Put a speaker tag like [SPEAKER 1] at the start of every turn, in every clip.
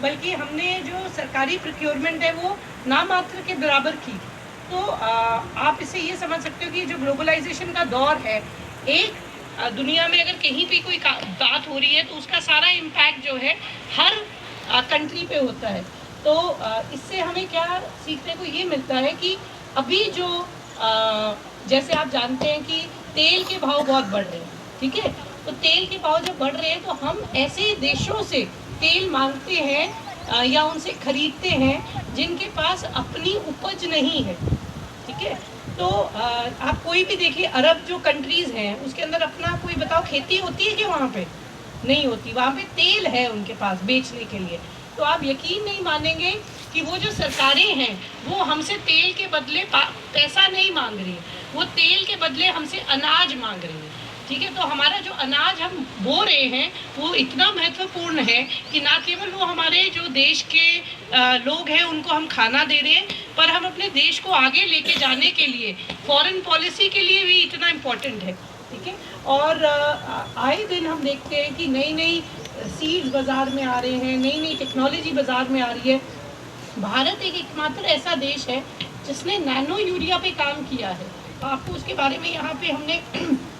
[SPEAKER 1] बल्कि हमने जो सरकारी प्रोक्योरमेंट है वो नामात्र के बराबर की। तो आप इससे ये समझ सकते हो कि जो ग्लोबलाइजेशन का दौर है, एक दुनिया में अगर कहीं भी कोई बात हो रही है तो उसका सारा इम्पैक्ट जो है हर कंट्री पे होता है। तो इससे हमें क्या सीखने को ये मिलता है कि अभी जो जैसे आप जानते हैं कि तेल के भाव बहुत बढ़ रहे हैं, ठीक है। तो तेल के भाव जब बढ़ रहे हैं तो हम ऐसे देशों से तेल मांगते हैं या उनसे खरीदते हैं जिनके पास अपनी उपज नहीं है, ठीक है। तो आप कोई भी देखिए, अरब जो कंट्रीज हैं उसके अंदर अपना कोई बताओ खेती होती है कि वहाँ पे नहीं होती, वहाँ पे तेल है उनके पास बेचने के लिए। तो आप यकीन नहीं मानेंगे कि वो जो सरकारें हैं वो हमसे तेल के बदले पैसा नहीं मांग रही, वो तेल के बदले हमसे अनाज मांग रही है, ठीक है। तो हमारा जो अनाज हम बो रहे हैं वो इतना महत्वपूर्ण है कि ना केवल वो हमारे जो देश के लोग हैं उनको हम खाना दे रहे हैं, पर हम अपने देश को आगे लेके जाने के लिए फॉरेन पॉलिसी के लिए भी इतना इम्पोर्टेंट है, ठीक है। और आए दिन हम देखते हैं कि नई नई सीड्स बाज़ार में आ रहे हैं, नई नई टेक्नोलॉजी बाज़ार में आ रही है। भारत एक एकमात्र ऐसा देश है जिसने नैनो यूरिया पे काम किया है। आपको उसके बारे में यहाँ पे हमने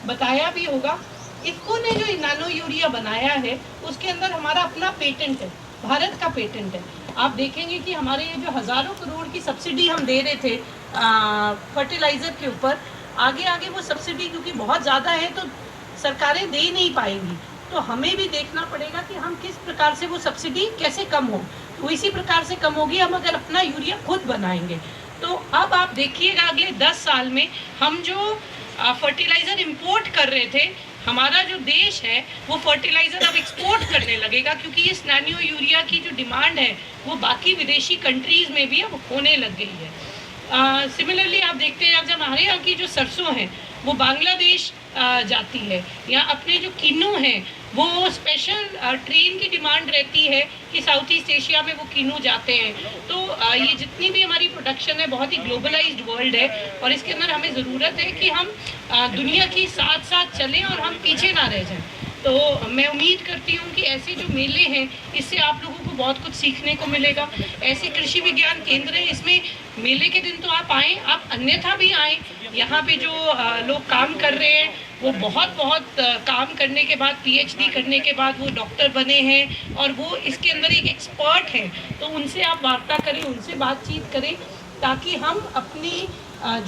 [SPEAKER 1] बताया भी होगा। इफ़को ने जो नैनो यूरिया बनाया है उसके अंदर हमारा अपना पेटेंट है, भारत का पेटेंट है। आप देखेंगे कि हमारे ये जो हज़ारों करोड़ की सब्सिडी हम दे रहे थे फर्टिलाइज़र के ऊपर, आगे आगे वो सब्सिडी क्योंकि बहुत ज़्यादा है तो सरकारें दे नहीं पाएंगी, तो हमें भी देखना पड़ेगा कि हम किस प्रकार से वो सब्सिडी कैसे कम हो। तो इसी प्रकार से कम होगी हम अगर अपना यूरिया खुद बनाएंगे। तो अब आप देखिएगा अगले 10 साल में हम जो फर्टिलाइज़र इंपोर्ट कर रहे थे, हमारा जो देश है वो फर्टिलाइज़र अब एक्सपोर्ट करने लगेगा, क्योंकि इस नैनो यूरिया की जो डिमांड है वो बाकी विदेशी कंट्रीज़ में भी अब होने लग गई है। सिमिलरली आप देखते हैं जब हमारे यहाँ की जो सरसों है वो बांग्लादेश जाती है, या अपने जो किन्नू हैं वो स्पेशल ट्रेन की डिमांड रहती है कि साउथ ईस्ट एशिया में वो किन्नू जाते हैं। तो ये जितनी भी हमारी प्रोडक्शन है बहुत ही ग्लोबलाइज्ड वर्ल्ड है, और इसके अंदर हमें ज़रूरत है कि हम दुनिया की साथ साथ चलें और हम पीछे ना रह जाएं। तो मैं उम्मीद करती हूँ कि ऐसे जो मेले हैं इससे आप लोगों को बहुत कुछ सीखने को मिलेगा। ऐसे कृषि विज्ञान केंद्र है, इसमें मेले के दिन तो आप आएँ, आप अन्यथा भी आएँ। यहाँ पे जो लोग काम कर रहे हैं वो बहुत काम करने के बाद, पीएचडी करने के बाद वो डॉक्टर बने हैं और वो इसके अंदर एक एक्सपर्ट हैं। तो उनसे आप वार्ता करें, उनसे बातचीत करें, ताकि हम अपनी